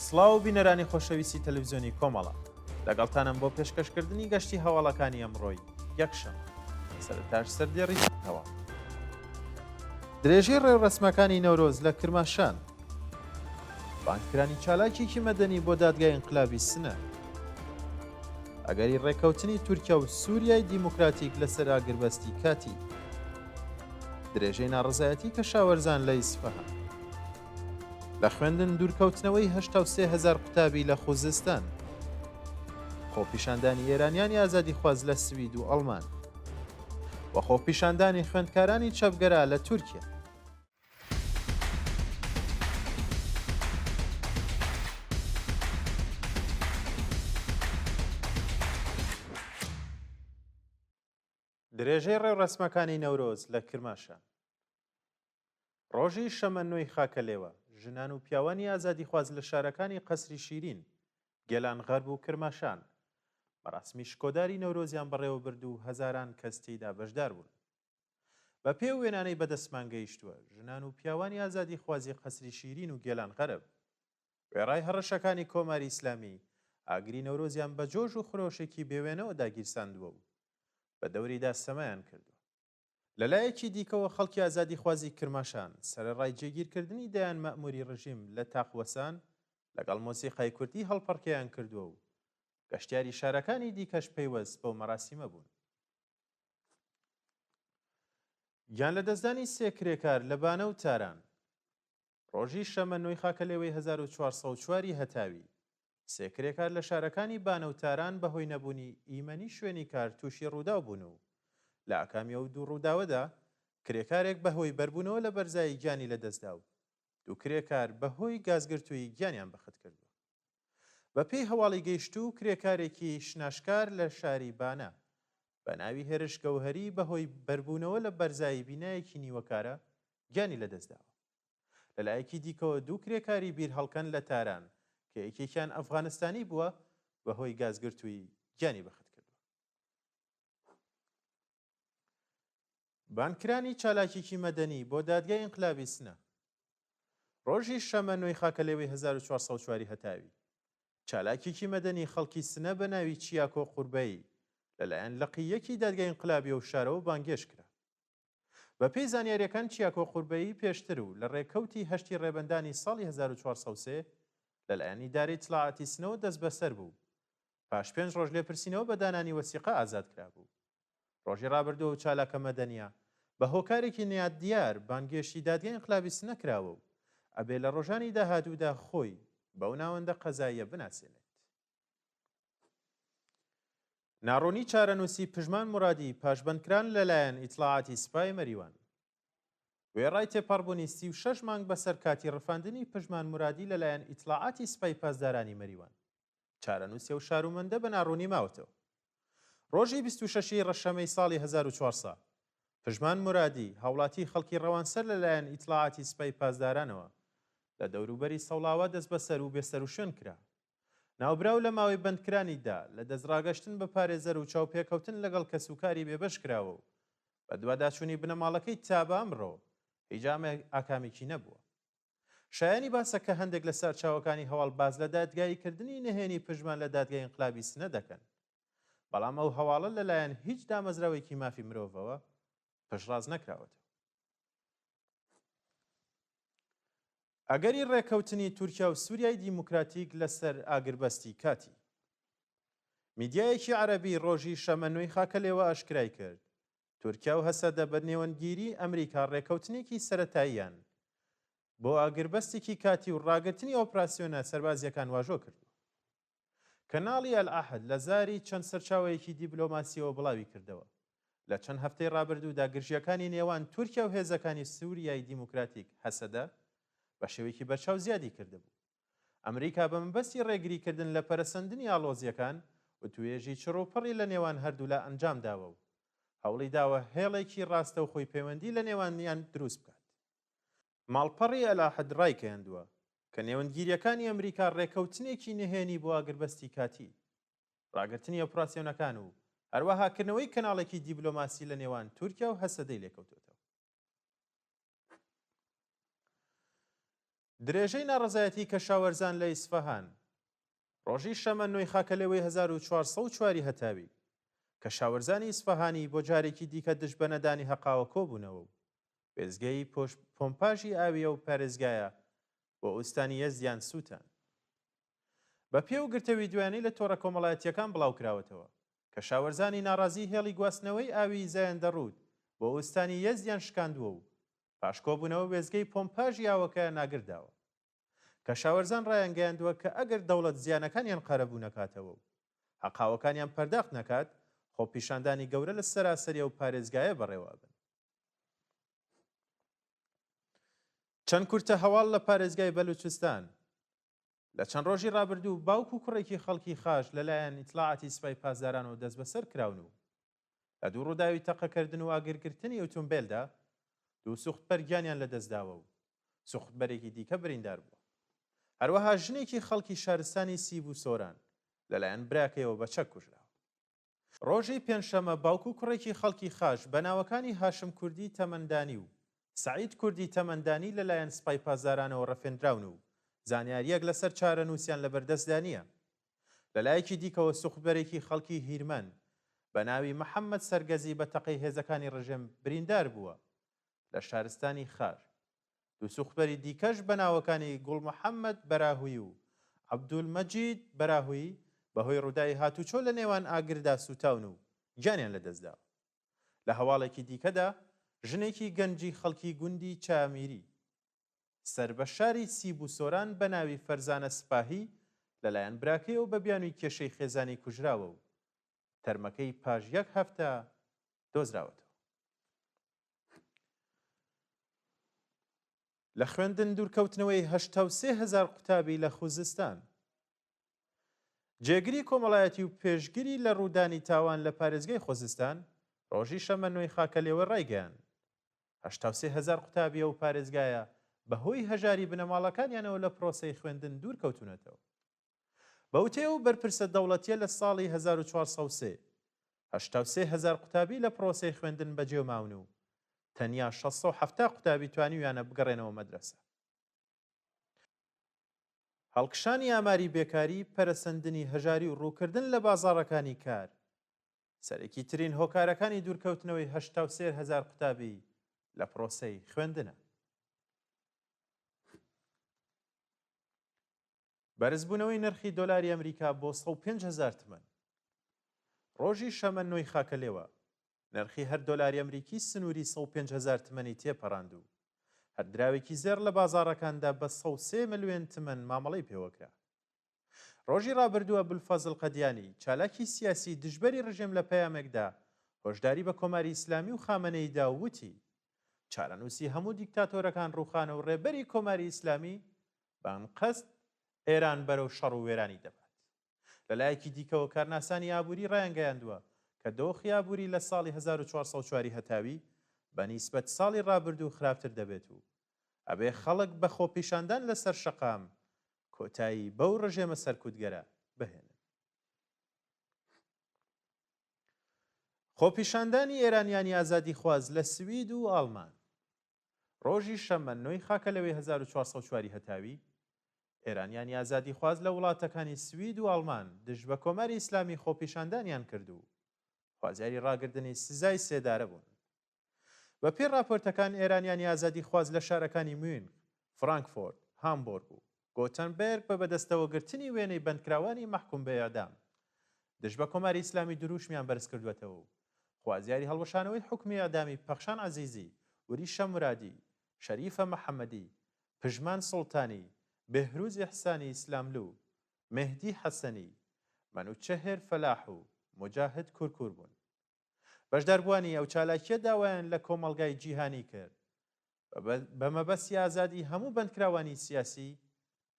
سڵاو و بینەرانی خۆشەویستی تەلەڤیزیۆنی کۆمەڵە لەگەڵتانم بۆ پێشکەشکردنی گەشتی هەواڵەکانی ئەمڕۆی یەکشەم سەرتاش سەردێڕی هەواڵ درێژەی ڕێوڕەسمەکانی نەورۆز لە کرماشان بانکرانی چالاکێکی مەدەنی بۆ دادگای ئینقلابی سنە ئەگەری ڕێکەوتنی تورکیا و سووریای دیموکراتیک لەسەر ئاگربەستی کاتی درێژەی ناڕزایەتی کە شاوەرزان لە ئیسفەهان لە خوێندن دوورکەوتنەوەی 83,000 قوتابی لە خوزستان خۆپیشاندانی ئێرانیانی ئازادی خواز لە سوید و ئەڵمان و خۆپیشاندانی خوێندکارانی چەپگەرا لە تورکیا درێژەی ڕێوڕەسمەکانی نەورۆز لە کرماشان ڕۆژی شەمە نوێی خاکەلێوە ژنان و پیاوانی ئازادی خواز لە شارەکانی قەسری شیرین گێلان غەرب و کرماشان بەڕاسمی شکۆداری نەورۆزیان بەڕێوە برد و هەزاران کەس تێیدا بەشدار بوون بە پێو وێنانەی بەدەستمان گەیشتووە ژنان و پیاوانی ئازادی خوازی قەسری شیرین و گێلان غەرب وێڕای هەڕەشەکانی کۆماری ئیسلامی ئاگری نەورۆزیان بە جۆش و خرۆشێکی بێوێنەوە داگیرساندووە و بە دەوریدا سەمایان کردو لەلایەکی دیکەوە خەڵکی ئازادی خوازی کرماشان سەرەڕای جێگیرکردنی دەیان مەئموری ڕژیم لە تاقوەسان لەگەڵ مۆسیقای کوردی هەڵپەڕکەیان کردووە و گەشتیاری شارەکانی دیکەش پەیوەست بەو مەراسیمە بوون گیان لە دەستدانی سێ کرێکار لە بانە و تاران ڕۆژی شەمە نوێی خاکەلێوەی 1404 هەتاوی سێ کرێکار لە شارەکانی بانە و تاران بەهۆی نەبوونی ئیمەنی شوێنی کار تووشی ڕووداو بوون و لە ئاکامی ئەو دوو ڕووداوەدا کرێکارێک بەهۆی بەربوونەوە لە بەرزایی گیانی لەدەستدا و دوو کرێکار بەهۆی گازگرتووی گیانیان بەخت کردووە بەپێی هەواڵی گەیشت و کرێکارێکی شناشکار لە شاری بانە بە ناوی هێرش گەوهەری بەهۆی بەربوونەوە لە بەرزایی بینایەکی نیوەکارە گیانی لەدەستداوە لەلایەکی دیکەوە دوو کرێکاری بیر هەڵکەن لە تاران کە یەکێکیان ئەفغانستانی بووە بەهۆی گازگرتووی گیانی بەخت کردووە بانکرانی چالاکێکی مەدەنی بۆ دادگای ئینقلابی سنە ڕۆژی شەمە نوێی خاکەلێوەی 1404 هەتاوی چالاکێکی مەدەنی خەڵکی سنە بە ناوی چیاکۆ قوربەیی لەلایەن لەقیەکی دادگای ئینقلابی و شارەوە بانگێش کرا بە پێی زانیاریەکان چیاکۆ قوربەیی پێشتر و لە ڕێکەوتی هەشتی ڕێبەندانی ساڵی 1403 لەلایەن ئیدارەی اطلاعاتی سنەوە دەست بەسەر بوو پاش 5 ڕۆژ لێپرسینەوە بە دانانی وەسیقە ئازاد کرابوو ڕۆژی ڕابردووە و چالاکە مەدەنیە بە هۆکارێکی نێات دیار بانگێشی دادگای ئینقلابی سنە کراوە و ئەبێ لە ڕۆژانی داهاتوودا خۆی بەو ناوەندە قەزاییە بناسێنێت ناڕۆنی چارەنووسی پژمان مرادی پاشبەندکران لەلایەن ئیطلاعاتی سوپای مەریوان وێڕای تێپەڕبوونی 36 مانگ بەسەر کاتی ڕفاندنی پژمان مرادی لەلایەن ئیطلاعاتی سوپای پاسدارانی مەریوان چارەنووسێ و شارومەندە بە ناڕوونی ماوەتەوە ڕۆژی 26 ڕەشەمەی ساڵی 1400 پژمان مرادی هاوڵاتی خەڵکی ڕەوانسەر لەلایەن ئیطلاعاتی سوپای پاسدارانەوە لە دەوروبەری سەوڵاوە دەست بەسەر و بێسەر و شوێن کرا ناوبراو لە ماوەی بەندکرانیدا لە دەستڕاگەشتن بە پارێزەر و چاوپێکەوتن لەگەڵ کەسوکاری بێبەش کراوە و بە دوواداچوونی بنەماڵەکەی تا بە ئەمڕۆ هیچ ئاکامێکی نەبووە شایانی باسە کە هەندێک لە سەرچاوەکانی هەواڵ باز لە دادگاییکردنی نهێنی پژمان لە دادگای ئینقلابی سنە دەکەن بەڵام ئەو هەواڵە لەلایەن هیچ دامەزراوێکی مافی مرۆڤەوە پشتڕاز نەکراوەتەوە ئەگەری ڕێکەوتنی تورکیا و سووریای دیموکراتیک لەسەر ئاگربەستی کاتی میدیایەکی عەرەبی ڕۆژی شەمە نوێی خاکەلێوە ئاشکرای کرد تورکیا و هەسەدە بە نێوەندگیری ئەمریکا ڕێکەوتنێکی سەرەتاییان بۆ ئاگربەستێکی کاتی و ڕاگررتنی ئۆپراسیۆنە سەربازیەکان واژۆ کردو کەناڵی ئەلئەحد لە زاری چەند سەرچاوەیەکی دیبلۆماسیەوە بڵاوی کردەوە لە چەند هەفتەی ڕابردوودا گرژیەکانی نێوان تورکیا و هێزەکانی سووریای دیموکراتیک هەسەدە بە شێوەیەکی بەرچاو زیادی کردبوو ئەمریکا بە مەبەستی ڕێگریکردن لە پەرەسەندنی ئاڵۆزیەکان و توێژی چڕوپڕی لە نێوان هەردوولا ئەنجام داوە و هەوڵی داوە هێڵێکی ڕاستە و خۆی پەیوەندی لە نێوانیان دروست بکات ماڵپەڕی ئەلئەحد ڕایگەیاندووە کە نێوەندگیریەکانی ئەمریکا ڕێکەوتنێکی نهێنی بۆ ئاگربەستی کاتی ڕاگررتنی ئۆپراسیۆنەکان و هەروەهاکردنەوەی کەناڵێکی دیبلۆماسی لە نێوان تورکیا و هەسەدەی لێکەوتوێتەوە درێژەی ناڕەزایەتی کەشاوەرزان لە ئیسفەهان ڕۆژی شەمە 9 خاکەلەوەی 1404 هەتاوی کەشاوەرزانی ئیسفەهانی بۆ جارێکی دیکە دژ بە نەدانی هەقاوە کۆبوونەوە و وێزگەی پۆمپاژی ئاویە و پارێزگایە بۆ ئوستانی یەزدیان سووتان. بە پێ و گرتەوی دوایانەی لە تۆڕە کۆمەڵایەتیەکان بڵاوکراوەتەوە کەشاوەرزانی ناڕازی هێڵی گواستنەوەی ئاوی زایەن دەڕوود بۆ ئوستانی یەزدیان شکاندووە و پاشکۆبوونەوە وێزگەی پۆمپاژی ئاوەکە ناگرداوە. کەشاوەرزان ڕایانگەیاندووە کە ئەگەر دەوڵەت زیانەکانیان قەرەبوو نەکاتەوە و هەقاوەکانیان پەرداخت نەکات خۆپیشاندانی گەورە لە سەراسەریە و پارێزگایە بەڕێوابن. چەند کورتە هەواڵ لە پارێزگای بەلوچستان لە چەند ڕۆژی ڕابردوو باوک و کوڕێکی خەڵکی خاش لەلایەن ئیتلاعاتی سوپای پاسدارانەوە دەست بەسەر کراون و لە دوو ڕووداوی تەقەکردن و ئاگرکردنی ئۆتۆمبیلدا دوو سوختبەر گیانیان لەدەستداوە و سوختبەرێکی دیکە بریندار بووە. هەروەها ژنێکی خەڵکی شارستانی سیب و سۆران لەلایەن براکەیەوە بە چەک کوژراوە. ڕۆژی پێنجشەمە باوک و کوڕێکی خەڵکی خاش بە ناوەکانی هاشم کوردی تەمەندانی و سعید کوردی تەمەندانی لەلایەن سوپای پاسدارانەوە ڕەفێنراون و زانیاریەک لەسەر چارە نووسیان لە بەردەستدانیە. لەلایەکی دیکەوە سوختبەرێکی خەڵکی هیرمەن بە ناوی محەممەد سەرگەزی بە تەقەی هێزەکانی ڕژێم بریندار بووە لە شارستانی خار. دوو سوختبەری دیکەش بە ناوەکانی گوڵ محەممەد بەراهووی و عەبدولمەجید بەراهووی بەهۆی ڕووداوی هاتوچۆ لە نێوان ئاگردا سوتاون و گیانیان لەدەستداوە. لە هەواڵێکی دیکەدا ژنێکی گەنجی خەڵکی گوندی چامیری سەربەشاری سیب و سۆران بە ناوی فەرزانە سپاهی لەلایەن براکەیەوە بە بیانووی کێشەی خێزانی کوژراوە و تەرمەکەی پاش 1 هەفتە دۆزراوەتەوە. لە خوێندن دوورکەوتنەوەی 83,000 قوتابی لە خوزستان جێگری کۆمەڵایەتی و پێشگیری لە ڕوودانی تاوان لە پارێزگای خۆزستان ڕۆژی شەمە 9 خاکەلێوە ڕایگەیاند 83,000 قوتابیە و پارێزگایە بەهۆی هەژاری بنەماڵەکانیانەوە لە پرۆسەی خوێندن دوورکەوتونەتەوە. بەوتێ و بەرپرسە دەوڵەتیە لە ساڵی 1403 83,000 قوتابی لە پرۆسەی خوێندن بەجێماون و تەنیا 670 قوتابی توانیویانە بگەڕێنەوە مەدرسە. هەڵکشانی ئاماری بێکاری، پەرەسەندنی هەژاری و ڕووکردن لە بازاڕەکانی کار سەرەکی ترین هۆکارەکانی دوورکەوتنەوەی 83,000 قوتابی لە پرۆسەی خوێندنە. بەرزبوونەوەی نرخی دۆلاری ئەمریکا بۆ 105,000 تمەن. ڕۆژی شەمە 9 خاکەلێوە نرخی هەر دۆلاری ئەمریکی سنووری 105,000 تمەنی تێپەڕاند و هەردراوێکی زێر لە بازاڕەکاندا بە 103 ملیۆن تمەن مامەڵەی پێوەکرا. ڕۆژی ڕابردووە بولفەزڵ قەدیانی چالاکی سیاسی دژبەری ڕژێم لە پەیامێکدا هۆشداری بە کۆماری ئیسلامی و خامنەیدا وتی چارەنووسی هەموو دیکتاتۆرەکان ڕووخانە و ڕێبەری کۆماری ئیسلامی بانقەست ئێران بەرەو شەڕ و وێرانی دەبات. لەلایەکی دیکەوە کارناسانی ئابووری ڕایانگەیاندووە کە دۆخی ئابووری لە ساڵی 1404 هەتاوی بە نیسبەت ساڵی ڕابردوو خراپتر دەبێت و ئەبێ خەڵک بە خۆپیشاندان لەسەر شەقام کۆتایی بەو ڕژێمە سەرکوتگەرە بهێنن. خۆپیشاندانی ئێرانیانی ئازادی خواز لە سوید و ئاڵمان ڕۆژی شەمە 9 خاکەلەوەی 1404 هەتاوی ئێرانیانی ئازادی خواز لە وڵاتەکانی سوید و ئاڵمان دژ بە کۆماری ئیسلامی خۆپیشاندانیان کرد و خوازیاری ڕاگردنی سزای سێدارە بوون. بە پێی راپۆرتەکان ئێرانیانی ئازادی خواز لە شارەکانی موینخ، فرانکفۆرت، هامبۆرگ و گۆتەنبێرگ بە بەدەستەوەگرتنی وێنەی بەندکراوانی مەحکوم بە ئێعدام دژ بە کۆماری ئیسلامی دروشمیان بەرز کردوێتەوە و خوازیاری هەڵوەشانەوەی حکمی ئەعدامی پەخشان عەزیزی، وریشە مرادی، شەریفە مەحەممەدی، پژمان سوڵتانی، بێهروز ئیحسانی ئیسلاملو، مهدی حەسەنی، مەنوچەهر فەلاح و مجاهد کورکور بوون. بەشداربووانی ئەو چالاکیە داوایان لە کۆمەڵگای جیهانی کرد بە مەبەستی ئازادی هەموو بەندکراوانی سیاسی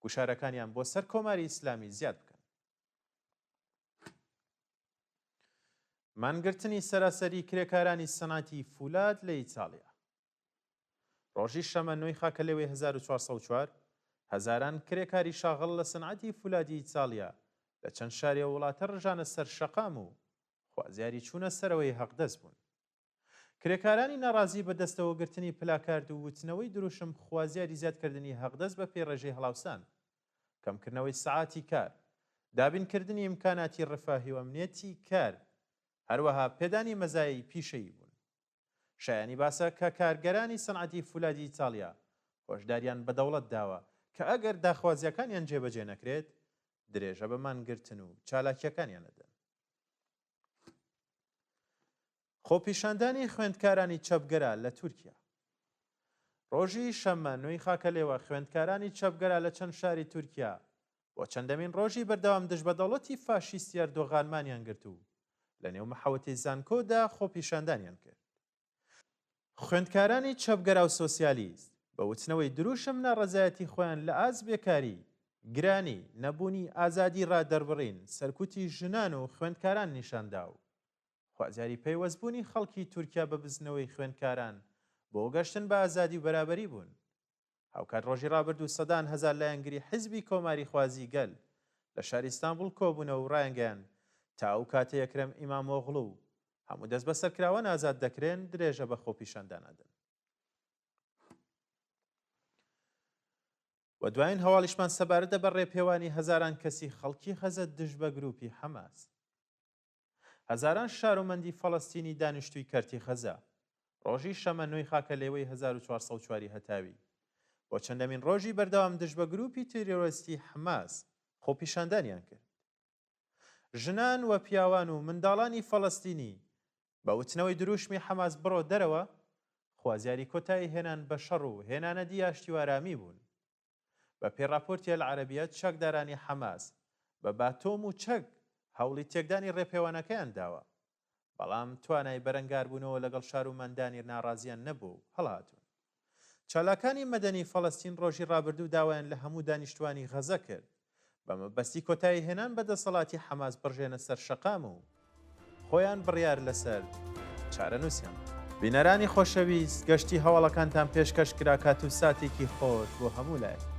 گوشارەکانیان بۆ سەر کۆماری ئیسلامی زیاد بکەن. مانگرتنی سەراسەری کرێکارانی سەنعەتی فولاد لە ئیتاڵیا ڕۆژی شەمە 9 خاکەلێوەی 1404 هەزاران کرێکاری شاغڵ لە سەنعەتی فولادی ئیتاڵیا لە چەند شارێ وڵاتە ڕژانە سەر شەقام و خوازیاری چوونە سەرەوەی هەقدەست بوون. کرێکارانی ناڕازی بە دەستەوەگرتنی پلاکارد و وتنەوەی دروشم خوازیاری زیادکردنی هەقدەست بە پێڕێژەی هەڵاوسان، کەمکردنەوەی سەعاتی کار، دابینکردنی ئیمکاناتی ڕفاهی و ئەمنیەتی کار، هەروەها پێدانی مەزایی پیشەیی بوون. شایانی باسە کە کارگەرانی سەنعەتی فولادی ئیتالیا هۆشداریان بە دەوڵەت داوە کە ئەگەر داخوازیەکانیان جێبەجێ نەکرێت درێژە بەمانگرتن و چالاکیەکانیان دەدەن. خۆپیشاندانی خوێندکارانی چەپگەرا لە تورکیا. ڕۆژی شەممە نوێی خاکەلێوە خوێندکارانی چەپگەرا لە چەند شاری تورکیا بۆ چەندەمین ڕۆژی بەردەوام دژ بە دەوڵەتی فاشیستی ئەردۆغانمانیان گرت و لە نێو مەحەوەتی زانکۆدا خۆپیشاندانیان کرد. خوێندکارانی چەپگەرا و سۆسیالیست بە وتنەوەی دروشم ناڕەزایەتی خۆیان لە ئاز بێکاری، گرانی، نەبوونی ئازادی ڕادەربڕین، سەرکوتی ژنان و خوێندکاران نیشاندا و خوازیاری پەیوەستبوونی خەڵکی تورکیا بە بزنەوەی خوێندکاران بۆ گەشتن بە ئازادی و بەرابەری بوون. هاوکات ڕۆژی ڕابردوو سەدان هەزار لایەنگری حیزبی کۆماری خوازی گەل لە شاری ئیستانبوڵ کۆبوونەوە و ڕایانگەیان تا ئەو کاتە یەکرەم ئیمامۆغڵو و هەموو دەست بە سەرکراوان ئازاد دەکرێن درێژە بە خۆپیشاندانادن. و دوایین هەواڵیشمان سەبارەتە بە ڕێپێوانی هەزاران کەسی خەڵکی خەزە دژ بە گروپی حەماس. هەزاران شارۆمەندی فەڵەستینی دانیشتووی کەرتی خەزا ڕۆژی شەمە نوێی خاکەلێوەی 1404 هەتاوی بۆ چەندەمین ڕۆژی بەردەوام دژ بە گروپی تێرۆریستی حەماس خۆپیشاندانیان کرد. ژنان و پیاوان و منداڵانی فەڵەستینی بە وتنەوەی دروشمی حەماس بڕۆ دەرەوە خوازیاری کۆتایی هێنان بە شەڕ و هێنانەدی ئاشتی و ئارامی بوون. بە پێڕاپۆرتی ئەلعەرەبیە چەکدارانی حەماس بە باتۆم و چەک هەوڵی تێکدانی ڕێپێوانەکەیان داوە، بەڵام توانای بەرەنگاربوونەوە لەگەڵ شار و مەندانی ناڕازیان نەبوو هەڵهاتون. چالاکانی مەدەنی فەڵەستین ڕۆژی ڕابردوو داوایان لە هەموو دانیشتوانی غەزە کرد بە مەبەستی کۆتایی هێنان بەدەسەڵاتی حەماس بڕژێنە سەر شەقام و خۆیان بڕیار لەسەر چارەنووسیان. بینەرانی خۆشەویست، گەشتی هەواڵەکانتان پێشکەش کرا کات و ساتێکی خۆش بۆ هەموو لایەک.